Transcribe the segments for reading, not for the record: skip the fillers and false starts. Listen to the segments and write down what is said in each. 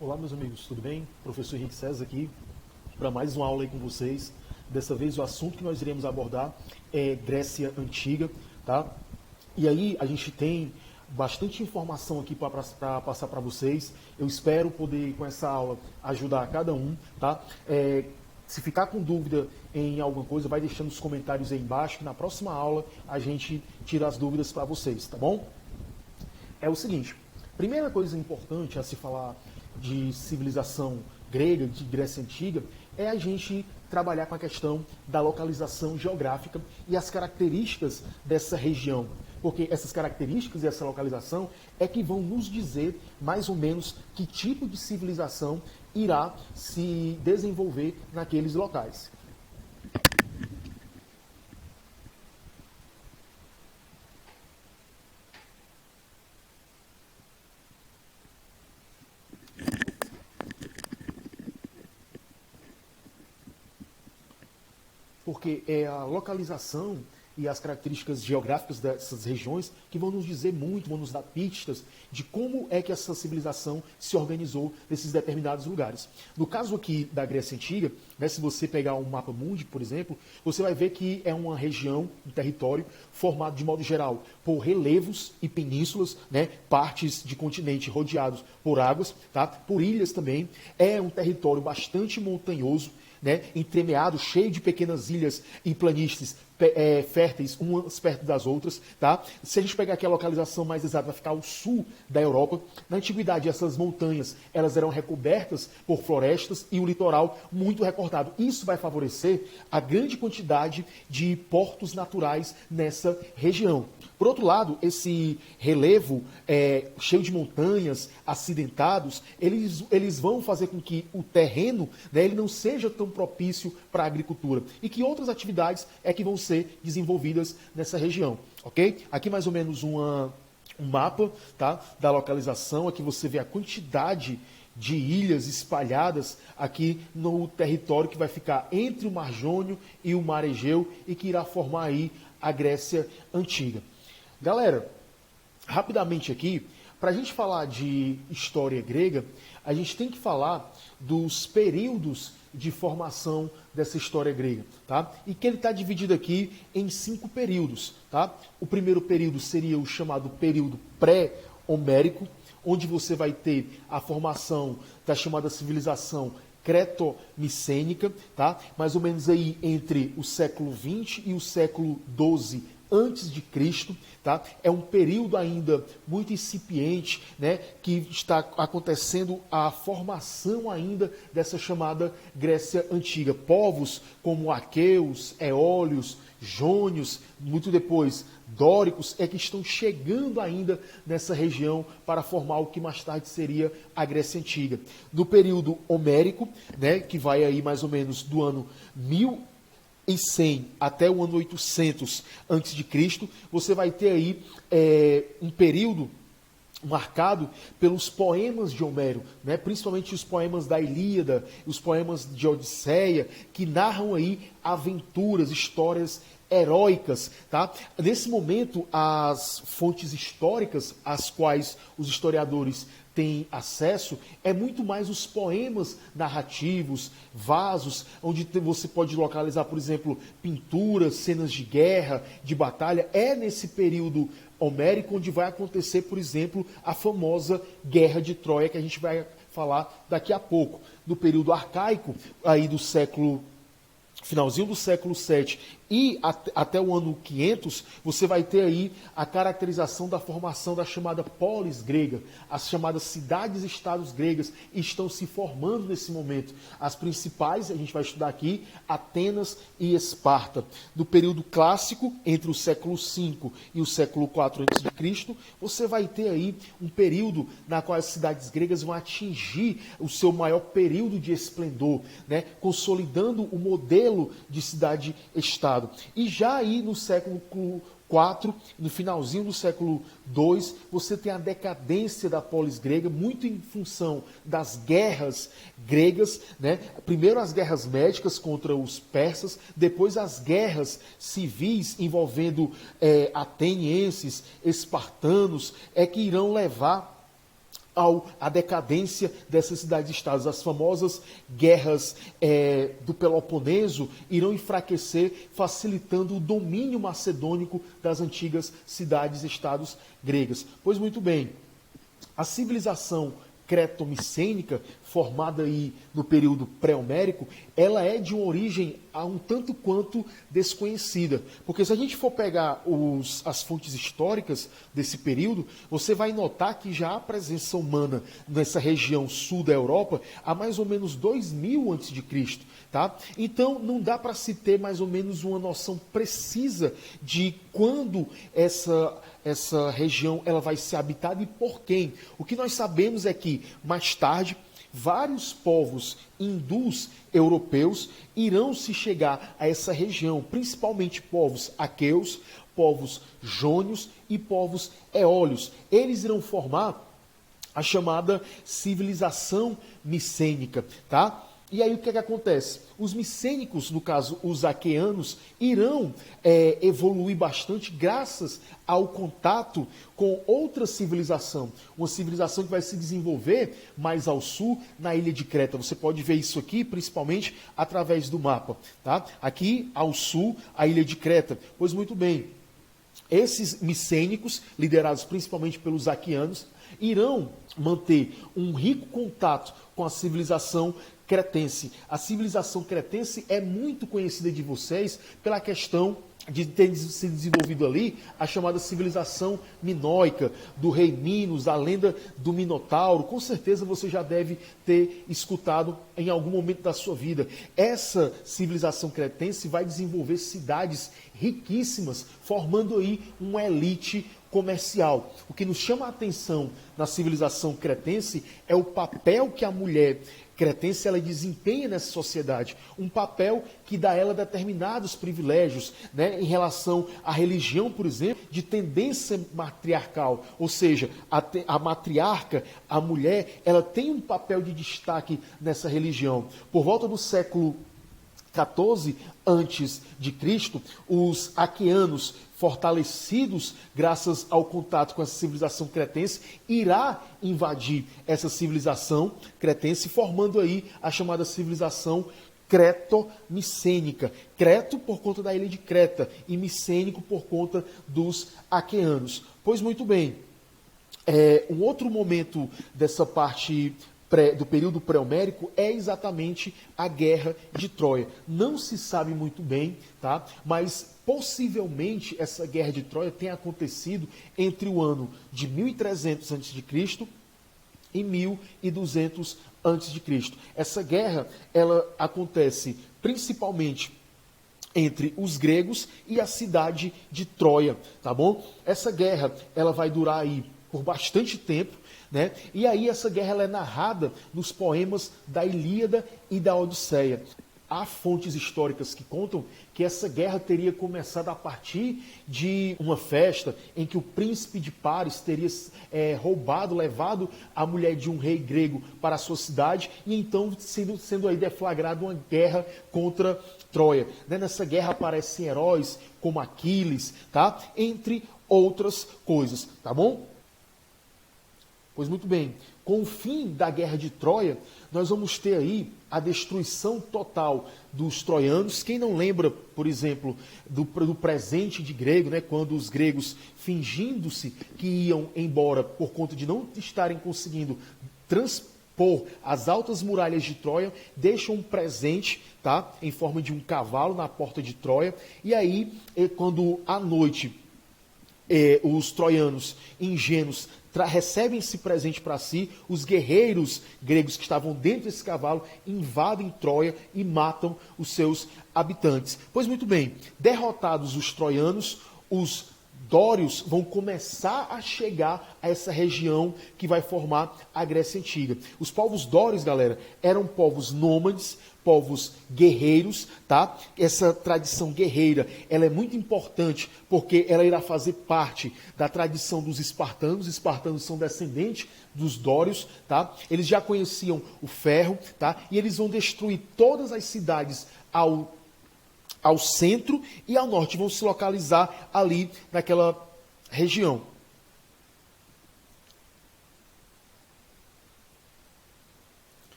Olá, meus amigos, tudo bem? Professor Henrique César aqui para mais uma aula aí com vocês. Dessa vez o assunto que nós iremos abordar é Grécia Antiga, tá? E aí a gente tem bastante informação aqui para passar para vocês. Eu espero poder com essa aula ajudar cada um, tá? Se ficar com dúvida em alguma coisa, vai deixando os comentários aí embaixo que na próxima aula a gente tira as dúvidas para vocês, tá bom? É o seguinte, primeira coisa importante a se falar de civilização grega, de Grécia Antiga, é a gente trabalhar com a questão da localização geográfica e as características dessa região. Porque essas características e essa localização é que vão nos dizer mais ou menos que tipo de civilização irá se desenvolver naqueles locais. Porque é a localização e as características geográficas dessas regiões que vão nos dizer muito, vão nos dar pistas de como é que essa civilização se organizou nesses determinados lugares. No caso aqui da Grécia Antiga, né, se você pegar um mapa mundi, por exemplo, você vai ver que é uma região, um território formado de modo geral por relevos e penínsulas, né, partes de continente rodeados por águas, tá, por ilhas também. É um território bastante montanhoso, né, entremeado, cheio de pequenas ilhas e planícies férteis, umas perto das outras. Tá? Se a gente pegar aqui a localização mais exata, vai ficar ao sul da Europa. Na antiguidade, essas montanhas elas eram recobertas por florestas e o litoral muito recortado. Isso vai favorecer a grande quantidade de portos naturais nessa região. Por outro lado, esse relevo cheio de montanhas, acidentados, eles vão fazer com que o terreno, né, ele não seja tão propício para a agricultura e que outras atividades é que vão ser desenvolvidas nessa região, ok? Aqui mais ou menos um mapa, tá, da localização, aqui você vê a quantidade de ilhas espalhadas aqui no território que vai ficar entre o Mar Jônio e o Mar Egeu e que irá formar aí a Grécia Antiga. Galera, rapidamente aqui, para a gente falar de história grega, a gente tem que falar dos períodos de formação dessa história grega, tá? E que ele está dividido aqui em 5 períodos, tá? O primeiro período seria o chamado período pré-homérico, onde você vai ter a formação da chamada civilização creto-micênica, tá? Mais ou menos aí entre o século 20 e o século 12 antes de Cristo, tá? É um período ainda muito incipiente, né, que está acontecendo a formação ainda dessa chamada Grécia Antiga. Povos como aqueus, eólios, jônios, muito depois dóricos, é que estão chegando ainda nessa região para formar o que mais tarde seria a Grécia Antiga. No período homérico, né, que vai aí mais ou menos do ano 1100 até o ano 800 a.C., você vai ter aí um período marcado pelos poemas de Homero, né? Principalmente os poemas da Ilíada, os poemas de Odisseia, que narram aí aventuras, histórias heróicas, tá? Nesse momento, as fontes históricas às quais os historiadores têm acesso é muito mais os poemas narrativos, vasos, onde você pode localizar, por exemplo, pinturas, cenas de guerra, de batalha. É nesse período homérico onde vai acontecer, por exemplo, a famosa Guerra de Troia, que a gente vai falar daqui a pouco. No período arcaico, aí do finalzinho do século 7 e até o ano 500, você vai ter aí a caracterização da formação da chamada polis grega. As chamadas cidades-estados gregas estão se formando nesse momento. As principais, a gente vai estudar aqui, Atenas e Esparta. No período clássico, entre o século 5 e o século 4 a.C., você vai ter aí um período na qual as cidades gregas vão atingir o seu maior período de esplendor, né? Consolidando o modelo de cidade-estado. E já aí no século IV, no finalzinho do século II, você tem a decadência da polis grega, muito em função das guerras gregas, né? Primeiro as guerras médicas contra os persas, depois as guerras civis envolvendo atenienses, espartanos, que irão levar à decadência dessas cidades-estados. As famosas guerras do Peloponeso irão enfraquecer, facilitando o domínio macedônico das antigas cidades-estados gregas. Pois muito bem, a civilização creto-micênica, formada aí no período pré-homérico, ela é de uma origem um tanto quanto desconhecida. Porque se a gente for pegar as fontes históricas desse período, você vai notar que já há presença humana nessa região sul da Europa há mais ou menos 2000 a.C., tá? Então, não dá para se ter mais ou menos uma noção precisa de quando essa região ela vai ser habitada e por quem. O que nós sabemos é que, mais tarde, vários povos hindus europeus irão se chegar a essa região, principalmente povos aqueus, povos jônios e povos eólios. Eles irão formar a chamada civilização micênica, tá? E aí o que acontece? Os micênicos, no caso os aqueanos, irão evoluir bastante graças ao contato com outra civilização. Uma civilização que vai se desenvolver mais ao sul, na ilha de Creta. Você pode ver isso aqui, principalmente através do mapa. Tá? Aqui ao sul, a ilha de Creta. Pois muito bem, esses micênicos, liderados principalmente pelos aqueanos, irão manter um rico contato com a civilização cretense. A civilização cretense é muito conhecida de vocês pela questão de ter se desenvolvido ali a chamada civilização minoica, do rei Minos, a lenda do Minotauro. Com certeza você já deve ter escutado em algum momento da sua vida. Essa civilização cretense vai desenvolver cidades riquíssimas, formando aí uma elite comercial. O que nos chama a atenção na civilização cretense é o papel que a mulher cretense ela desempenha nessa sociedade, um papel que dá a ela determinados privilégios, né, em relação à religião, por exemplo, de tendência matriarcal, ou seja, a matriarca, a mulher, ela tem um papel de destaque nessa religião. Por volta do século XIV antes de Cristo, os aqueanos, fortalecidos graças ao contato com essa civilização cretense, irá invadir essa civilização cretense, formando aí a chamada civilização creto-micênica. Creto por conta da ilha de Creta e micênico por conta dos aqueanos. Pois muito bem, um outro momento dessa parte do período pré-homérico é exatamente a Guerra de Troia. Não se sabe muito bem, tá? Mas possivelmente essa Guerra de Troia tenha acontecido entre o ano de 1300 a.C. e 1200 a.C. Essa guerra ela acontece principalmente entre os gregos e a cidade de Troia, tá bom? Essa guerra ela vai durar aí por bastante tempo. Né? E aí essa guerra ela é narrada nos poemas da Ilíada e da Odisseia. Há fontes históricas que contam que essa guerra teria começado a partir de uma festa em que o príncipe de Paris teria levado a mulher de um rei grego para a sua cidade e então sendo aí deflagrada uma guerra contra Troia. Né? Nessa guerra aparecem heróis como Aquiles, tá? Entre outras coisas, tá bom? Pois muito bem, com o fim da Guerra de Troia, nós vamos ter aí a destruição total dos troianos. Quem não lembra, por exemplo, do presente de grego, né, quando os gregos, fingindo-se que iam embora por conta de não estarem conseguindo transpor as altas muralhas de Troia, deixam um presente, tá, em forma de um cavalo na porta de Troia. E aí, quando à noite os troianos ingênuos recebem esse presente para si, os guerreiros gregos que estavam dentro desse cavalo invadem Troia e matam os seus habitantes. Pois muito bem, derrotados os troianos, os dórios vão começar a chegar a essa região que vai formar a Grécia Antiga. Os povos dórios, galera, eram povos nômades, povos guerreiros, tá? Essa tradição guerreira, ela é muito importante porque ela irá fazer parte da tradição dos espartanos. Os espartanos são descendentes dos dórios, tá? Eles já conheciam o ferro, tá? E eles vão destruir todas as cidades ao centro e ao norte, vão se localizar ali naquela região.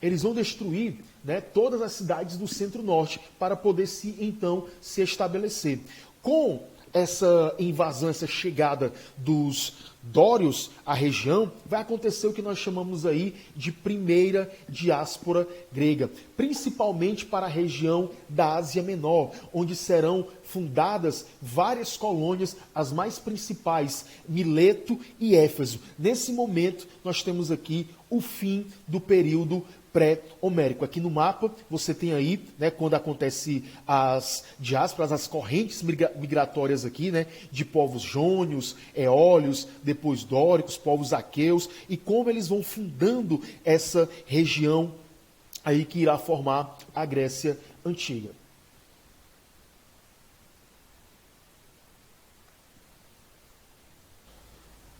eles vão destruir, né, todas as cidades do centro-norte para poder então se estabelecer. Com essa invasão, essa chegada dos dórios à região, vai acontecer o que nós chamamos aí de primeira diáspora grega, principalmente para a região da Ásia Menor, onde serão fundadas várias colônias, as mais principais, Mileto e Éfeso. Nesse momento, nós temos aqui o fim do período pré-homérico. Aqui no mapa, você tem aí, né, quando acontece as diásporas, as correntes migratórias aqui, né, de povos jônios, eólios, depois dóricos, povos aqueus, e como eles vão fundando essa região aí que irá formar a Grécia Antiga.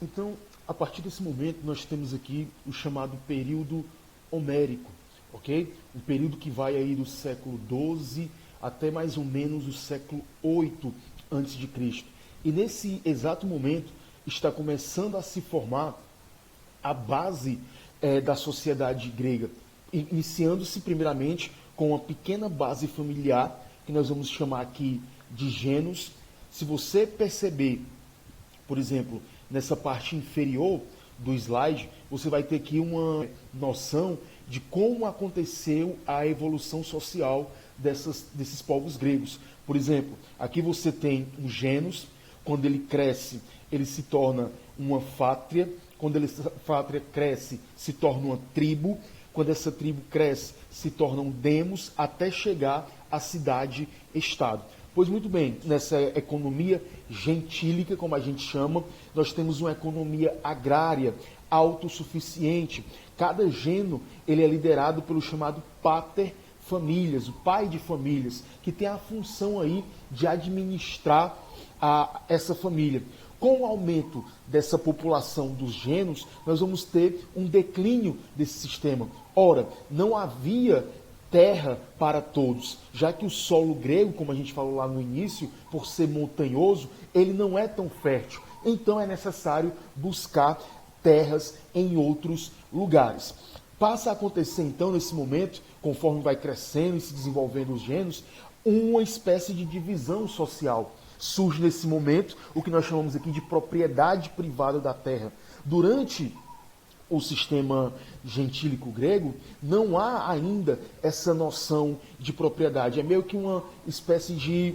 Então, a partir desse momento, nós temos aqui o chamado período homérico, ok? Um período que vai aí do século XII até mais ou menos o século VIII a.C. E nesse exato momento está começando a se formar a base da sociedade grega, iniciando-se primeiramente com uma pequena base familiar, que nós vamos chamar aqui de gênos. Se você perceber, por exemplo, nessa parte inferior do slide, você vai ter aqui uma noção de como aconteceu a evolução social desses povos gregos. Por exemplo, aqui você tem um gênus, quando ele cresce, ele se torna uma fátria, quando essa fátria cresce, se torna uma tribo, quando essa tribo cresce, se torna um demos, até chegar à cidade-estado. Pois muito bem, nessa economia gentílica, como a gente chama, nós temos uma economia agrária, autossuficiente. Cada gênero ele é liderado pelo chamado pater familias, o pai de famílias, que tem a função aí de administrar essa família. Com o aumento dessa população dos gêneros, nós vamos ter um declínio desse sistema. Ora, não havia terra para todos, já que o solo grego, como a gente falou lá no início, por ser montanhoso, ele não é tão fértil. Então é necessário buscar terras em outros lugares. Passa a acontecer então, nesse momento, conforme vai crescendo e se desenvolvendo os gêneros, uma espécie de divisão social. Surge nesse momento o que nós chamamos aqui de propriedade privada da terra. Durante o sistema gentílico grego, não há ainda essa noção de propriedade. É meio que uma espécie de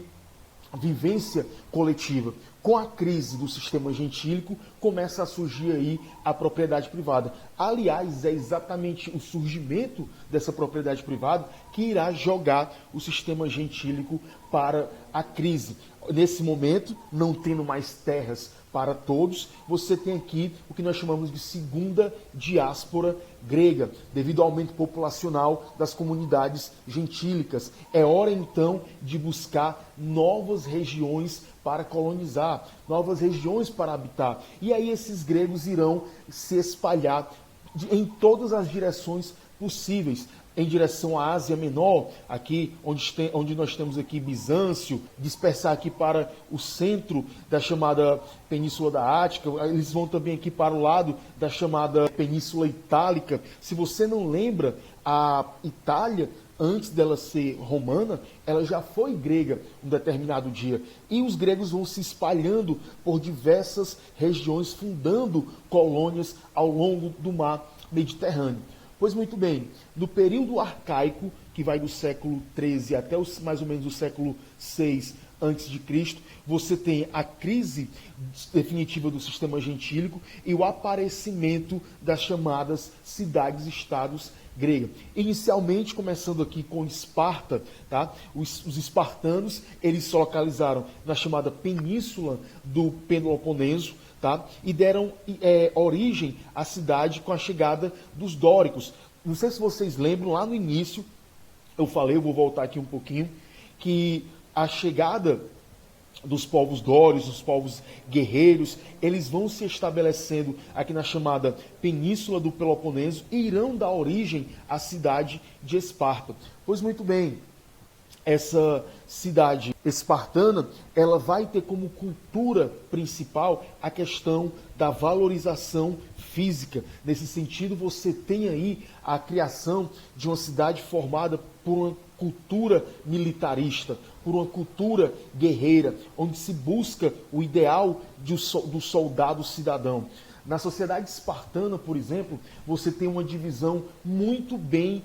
vivência coletiva. Com a crise do sistema gentílico, começa a surgir aí a propriedade privada. Aliás, é exatamente o surgimento dessa propriedade privada que irá jogar o sistema gentílico para a crise. Nesse momento, não tendo mais terras para todos, você tem aqui o que nós chamamos de segunda diáspora grega, devido ao aumento populacional das comunidades gentílicas. É hora então de buscar novas regiões para colonizar, novas regiões para habitar. E aí esses gregos irão se espalhar em todas as direções possíveis. Em direção à Ásia Menor, aqui onde nós temos aqui Bizâncio, dispersar aqui para o centro da chamada Península da Ática, eles vão também aqui para o lado da chamada Península Itálica. Se você não lembra, a Itália, antes dela ser romana, ela já foi grega um determinado dia. E os gregos vão se espalhando por diversas regiões, fundando colônias ao longo do mar Mediterrâneo. Pois muito bem, no período arcaico, que vai do século XIII até mais ou menos o século VI a.C., você tem a crise definitiva do sistema gentílico e o aparecimento das chamadas cidades-estados gregas. Inicialmente, começando aqui com Esparta, tá? Os espartanos, eles se localizaram na chamada Península do Peloponeso, tá? E deram origem à cidade com a chegada dos dóricos. Não sei se vocês lembram, lá no início, eu falei, eu vou voltar aqui um pouquinho, que a chegada dos povos dórios, dos povos guerreiros, eles vão se estabelecendo aqui na chamada Península do Peloponeso e irão dar origem à cidade de Esparta. Pois muito bem, essa cidade espartana, ela vai ter como cultura principal a questão da valorização física. Nesse sentido, você tem aí a criação de uma cidade formada por uma cultura militarista, por uma cultura guerreira, onde se busca o ideal do soldado cidadão. Na sociedade espartana, por exemplo, você tem uma divisão muito bem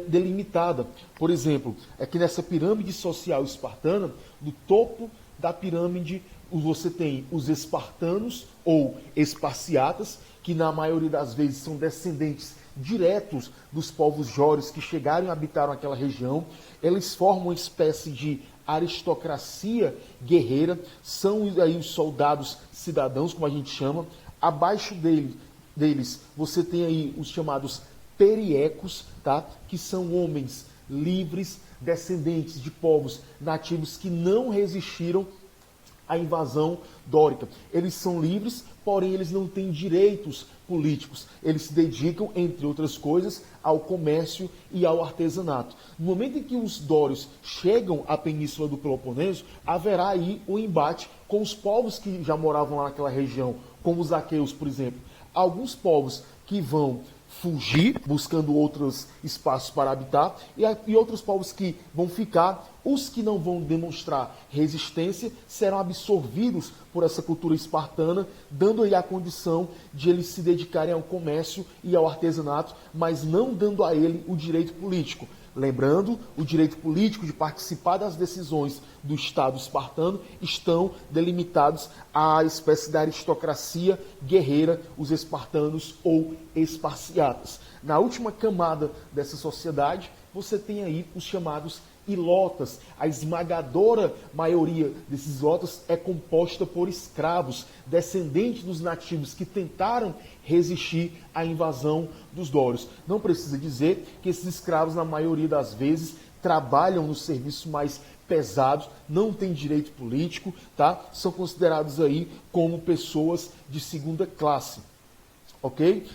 delimitada. Por exemplo, aqui nessa pirâmide social espartana, no topo da pirâmide você tem os espartanos ou esparciatas, que na maioria das vezes são descendentes diretos dos povos jórios que chegaram e habitaram aquela região. Eles formam uma espécie de aristocracia guerreira, são aí os soldados cidadãos, como a gente chama. Abaixo deles você tem aí os chamados periecos, tá? Que são homens livres, descendentes de povos nativos que não resistiram à invasão dórica. Eles são livres, porém eles não têm direitos políticos. Eles se dedicam, entre outras coisas, ao comércio e ao artesanato. No momento em que os dórios chegam à península do Peloponeso, haverá aí um embate com os povos que já moravam lá naquela região, como os aqueus, por exemplo. Alguns povos que vão fugir, buscando outros espaços para habitar, e outros povos que vão ficar. Os que não vão demonstrar resistência serão absorvidos por essa cultura espartana, dando-lhe a condição de eles se dedicarem ao comércio e ao artesanato, mas não dando a ele o direito político. Lembrando, o direito político de participar das decisões do Estado espartano estão delimitados à espécie da aristocracia guerreira, os espartanos ou esparciatas. Na última camada dessa sociedade, você tem aí os chamados ilotas. A esmagadora maioria desses ilotas é composta por escravos, descendentes dos nativos que tentaram resistir à invasão dos dórios. Não precisa dizer que esses escravos, na maioria das vezes, trabalham no serviço mais pesados, não têm direito político, tá? São considerados aí como pessoas de segunda classe, ok?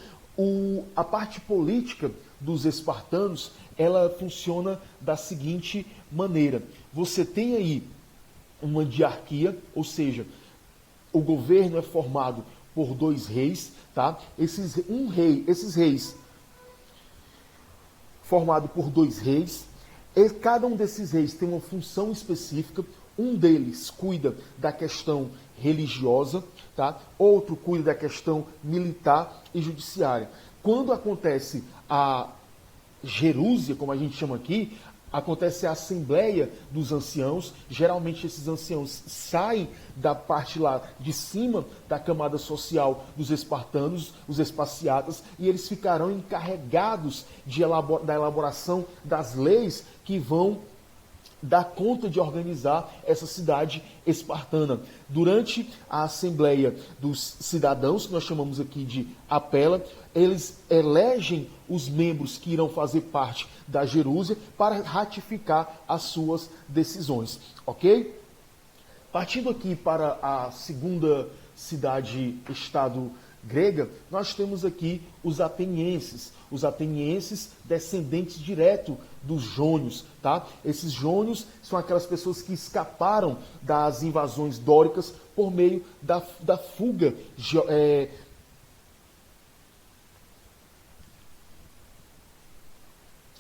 A parte política dos espartanos, ela funciona da seguinte maneira. Você tem aí uma diarquia, ou seja, o governo é formado por 2 reis, tá? Esses reis formado por 2 reis, e cada um desses reis tem uma função específica. Um deles cuida da questão religiosa, tá? Outro cuida da questão militar e judiciária. Quando acontece a gerúsia, como a gente chama aqui, acontece a assembleia dos anciãos. Geralmente esses anciãos saem da parte lá de cima da camada social dos espartanos, os esparciatas, e eles ficarão encarregados da elaboração das leis que vão dar conta de organizar essa cidade espartana. Durante a Assembleia dos Cidadãos, que nós chamamos aqui de Apela, eles elegem os membros que irão fazer parte da gerúsia para ratificar as suas decisões, ok? Partindo aqui para a segunda cidade-estado grega, nós temos aqui os atenienses. Os atenienses, descendentes direto dos jônios, tá? Esses jônios são aquelas pessoas que escaparam das invasões dóricas por meio da fuga.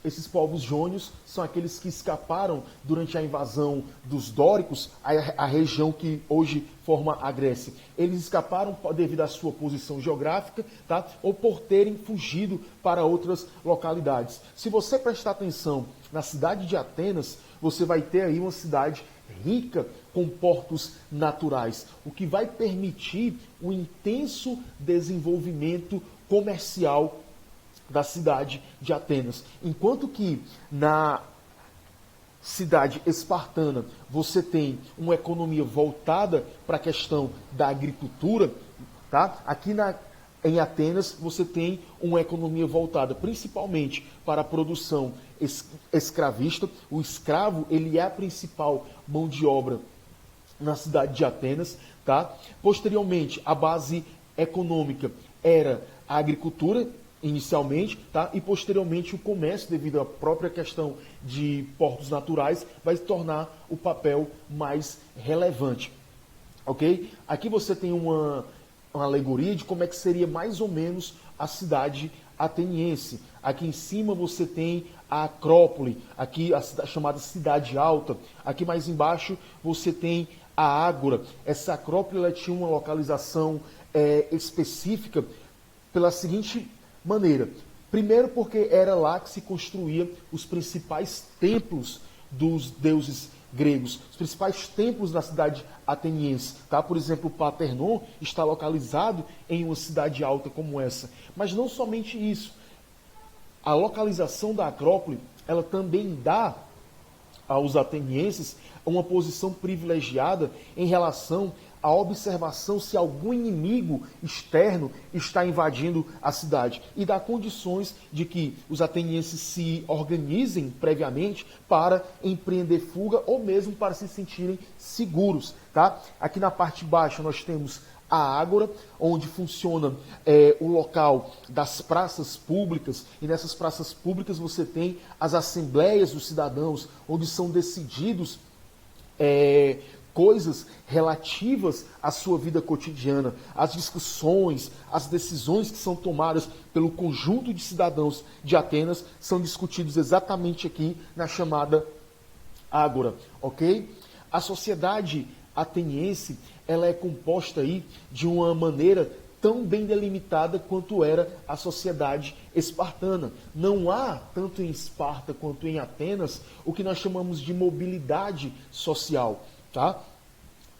Esses povos jônios são aqueles que escaparam durante a invasão dos dóricos, a região que hoje forma a Grécia. Eles escaparam devido à sua posição geográfica, tá? Ou por terem fugido para outras localidades. Se você prestar atenção na cidade de Atenas, você vai ter aí uma cidade rica com portos naturais, o que vai permitir um intenso desenvolvimento comercial da cidade de Atenas. Enquanto que na cidade espartana você tem uma economia voltada para a questão da agricultura, tá? Aqui em Atenas você tem uma economia voltada principalmente para a produção escravista. O escravo, ele é a principal mão de obra na cidade de Atenas, tá? Posteriormente, a base econômica era a agricultura, inicialmente, tá? E posteriormente o comércio, devido à própria questão de portos naturais, vai se tornar o papel mais relevante, ok? Aqui você tem uma uma alegoria de como é que seria mais ou menos a cidade ateniense. Aqui em cima você tem a Acrópole, aqui a chamada Cidade Alta. Aqui mais embaixo você tem a Ágora. Essa Acrópole ela tinha uma localização específica pela seguinte maneira. Primeiro porque era lá que se construía os principais templos dos deuses gregos, os principais templos da cidade ateniense. Tá? Por exemplo, o Partenon está localizado em uma cidade alta como essa. Mas não somente isso. A localização da Acrópole, ela também dá aos atenienses uma posição privilegiada em relação à observação se algum inimigo externo está invadindo a cidade e dá condições de que os atenienses se organizem previamente para empreender fuga ou mesmo para se sentirem seguros. Tá? Aqui na parte baixa nós temos a Ágora, onde funciona o local das praças públicas, e nessas praças públicas você tem as assembleias dos cidadãos, onde são decididos coisas relativas à sua vida cotidiana, as discussões, as decisões que são tomadas pelo conjunto de cidadãos de Atenas são discutidos exatamente aqui na chamada Ágora, ok? A sociedade ateniense, ela é composta aí de uma maneira tão bem delimitada quanto era a sociedade espartana. Não há, tanto em Esparta quanto em Atenas, o que nós chamamos de mobilidade social. Tá?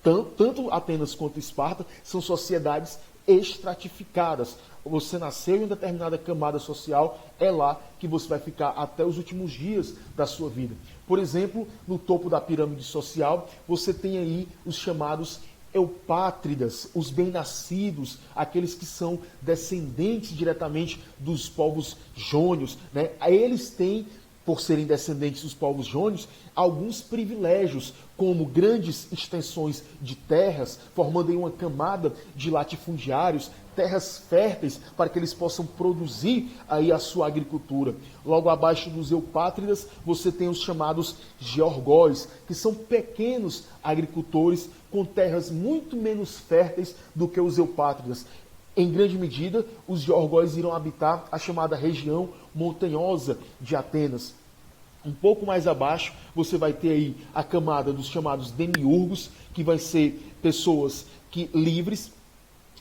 Tanto Atenas quanto Esparta são sociedades estratificadas. Você nasceu em uma determinada camada social, é lá que você vai ficar até os últimos dias da sua vida. Por exemplo, no topo da pirâmide social, você tem aí os chamados eupátridas, os bem-nascidos, aqueles que são descendentes diretamente dos povos jônios. Né? Eles têm, por serem descendentes dos povos jônios, alguns privilégios, como grandes extensões de terras, formando aí uma camada de latifundiários, terras férteis para que eles possam produzir aí a sua agricultura. Logo abaixo dos eupátridas, você tem os chamados georgóis, que são pequenos agricultores com terras muito menos férteis do que os eupátridas. Em grande medida, os georgóis irão habitar a chamada região montanhosa de Atenas. Um pouco mais abaixo, você vai ter aí a camada dos chamados demiurgos, que vai ser pessoas livres,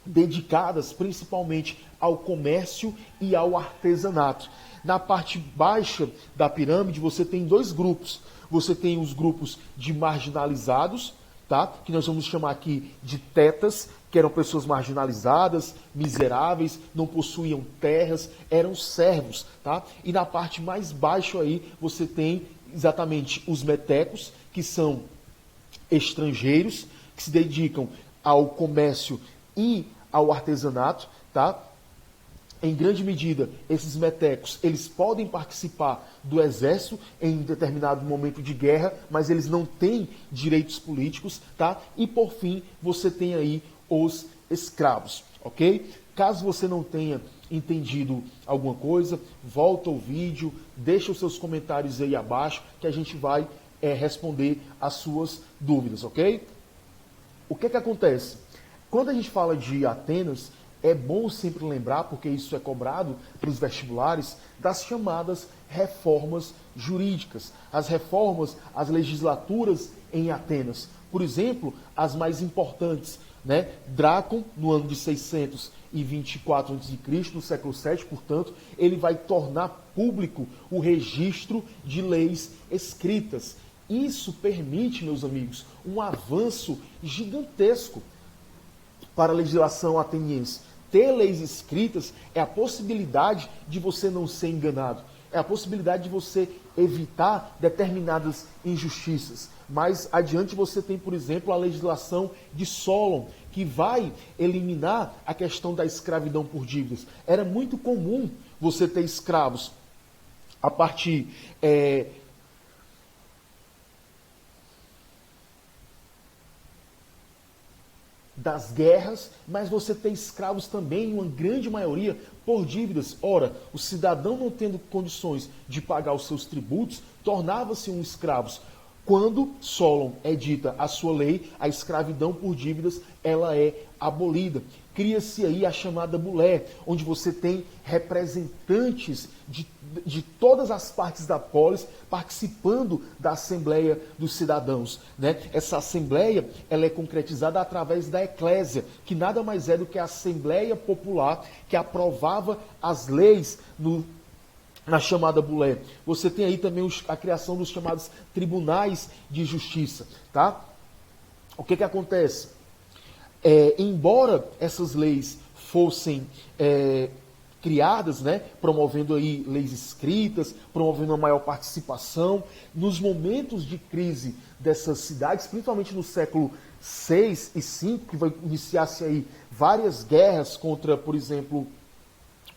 dedicadas principalmente ao comércio e ao artesanato. Na parte baixa da pirâmide, você tem dois grupos. Você tem os grupos de marginalizados, tá? Que nós vamos chamar aqui de tetas, que eram pessoas marginalizadas, miseráveis, não possuíam terras, eram servos. Tá? E na parte mais baixa aí, você tem exatamente os metecos, que são estrangeiros, que se dedicam ao comércio e ao artesanato, tá? Em grande medida, esses metecos, eles podem participar do exército em determinado momento de guerra, mas eles não têm direitos políticos, tá? E por fim, você tem aí os escravos, ok? Caso você não tenha entendido alguma coisa, volta ao vídeo, deixa os seus comentários aí abaixo, que a gente vai responder as suas dúvidas, ok? O que acontece? Quando a gente fala de Atenas, é bom sempre lembrar, porque isso é cobrado pelos vestibulares, das chamadas reformas jurídicas. As reformas, as legislaturas em Atenas. Por exemplo, as mais importantes, né? Drácon, no ano de 624 a.C., no século VII, portanto, ele vai tornar público o registro de leis escritas. Isso permite, meus amigos, um avanço gigantesco para a legislação ateniense. Ter leis escritas é a possibilidade de você não ser enganado. É a possibilidade de você evitar determinadas injustiças. Mais adiante você tem, por exemplo, a legislação de Solon, que vai eliminar a questão da escravidão por dívidas. Era muito comum você ter escravos a partir das guerras, mas você tem escravos também, em uma grande maioria, por dívidas. Ora, o cidadão não tendo condições de pagar os seus tributos, tornava-se um escravo. Quando Solon edita a sua lei, a escravidão por dívidas ela é abolida. cria-se aí a chamada bulé, onde você tem representantes de todas as partes da polis participando da Assembleia dos Cidadãos, né? Essa Assembleia, ela é concretizada através da Eclésia, que nada mais é do que a Assembleia Popular que aprovava as leis na chamada bulé. Você tem aí também a criação dos chamados tribunais de justiça, tá? O que acontece? Embora essas leis fossem criadas, né, promovendo aí leis escritas, promovendo uma maior participação, nos momentos de crise dessas cidades, principalmente no século VI e V, que vai iniciar-se aí várias guerras contra, por exemplo,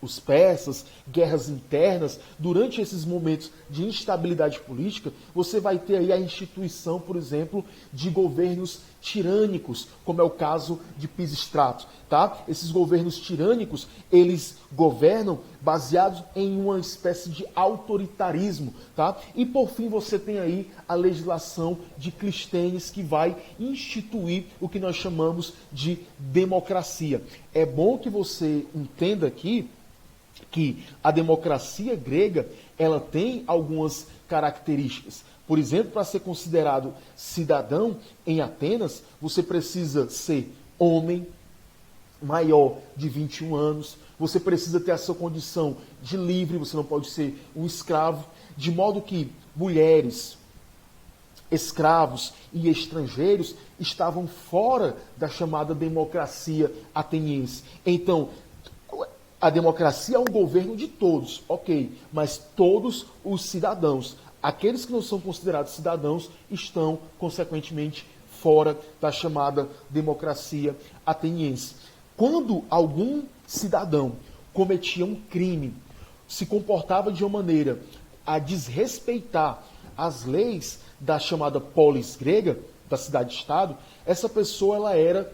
os persas, guerras internas, durante esses momentos de instabilidade política, você vai ter aí a instituição, por exemplo, de governos tirânicos, como é o caso de Pisistrato, tá? Esses governos tirânicos, eles governam baseados em uma espécie de autoritarismo, tá? E por fim você tem aí a legislação de Clístenes, que vai instituir o que nós chamamos de democracia. É bom que você entenda aqui que a democracia grega, ela tem algumas características. Por exemplo, para ser considerado cidadão em Atenas, você precisa ser homem, maior de 21 anos, você precisa ter a sua condição de livre, você não pode ser um escravo, de modo que mulheres, escravos e estrangeiros estavam fora da chamada democracia ateniense. Então, a democracia é um governo de todos, ok, mas todos os cidadãos, aqueles que não são considerados cidadãos, estão, consequentemente, fora da chamada democracia ateniense. Quando algum cidadão cometia um crime, se comportava de uma maneira a desrespeitar as leis da chamada polis grega, da cidade-estado, essa pessoa ela era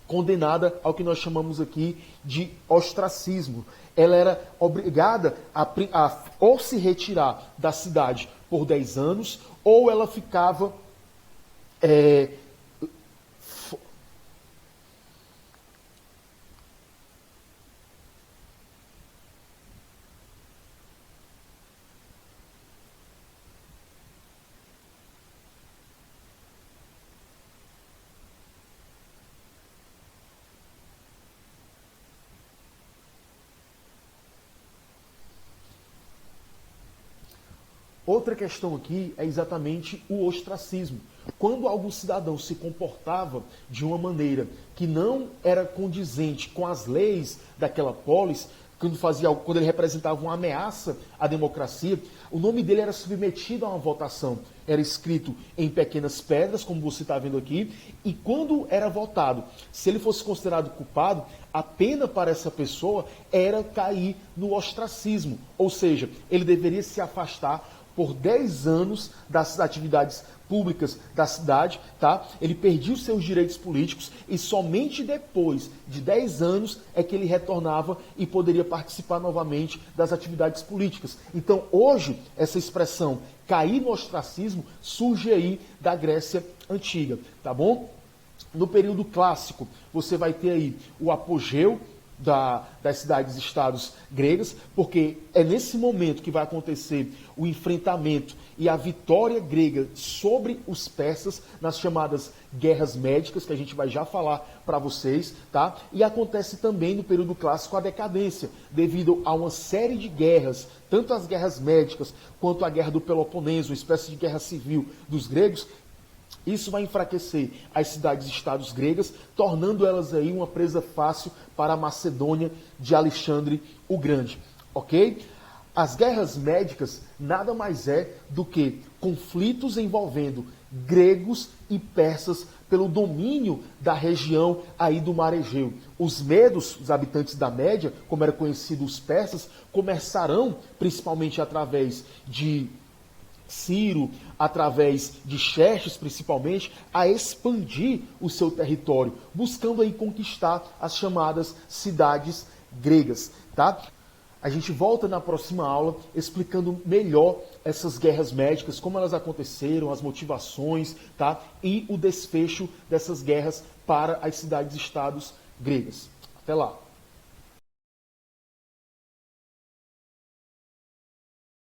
condenada ao que nós chamamos aqui de ostracismo. Ela era obrigada a ou se retirar da cidade por 10 anos, ou ela ficava Outra questão aqui é exatamente o ostracismo. Quando algum cidadão se comportava de uma maneira que não era condizente com as leis daquela polis, quando ele representava uma ameaça à democracia, o nome dele era submetido a uma votação. Era escrito em pequenas pedras, como você está vendo aqui, e quando era votado, se ele fosse considerado culpado, a pena para essa pessoa era cair no ostracismo, ou seja, ele deveria se afastar por 10 anos das atividades públicas da cidade, tá? Ele perdia os seus direitos políticos e somente depois de 10 anos é que ele retornava e poderia participar novamente das atividades políticas. Então, hoje, essa expressão cair no ostracismo surge aí da Grécia Antiga, tá bom? No período clássico, você vai ter aí o apogeu das cidades-estados gregas, porque é nesse momento que vai acontecer o enfrentamento e a vitória grega sobre os persas nas chamadas guerras médicas, que a gente vai já falar para vocês, tá? E acontece também no período clássico a decadência, devido a uma série de guerras, tanto as guerras médicas quanto a guerra do Peloponeso, uma espécie de guerra civil dos gregos. Isso vai enfraquecer as cidades-estados gregas, tornando elas aí uma presa fácil para a Macedônia de Alexandre o Grande, ok? As guerras médicas nada mais é do que conflitos envolvendo gregos e persas pelo domínio da região aí do Mar Egeu. Os medos, os habitantes da Média, como era conhecido os persas, começarão, principalmente através de Ciro, através de Xerxes principalmente, a expandir o seu território, buscando aí conquistar as chamadas cidades gregas, tá? A gente volta na próxima aula explicando melhor essas guerras médicas, como elas aconteceram, as motivações, tá? E o desfecho dessas guerras para as cidades-estados gregas. Até lá!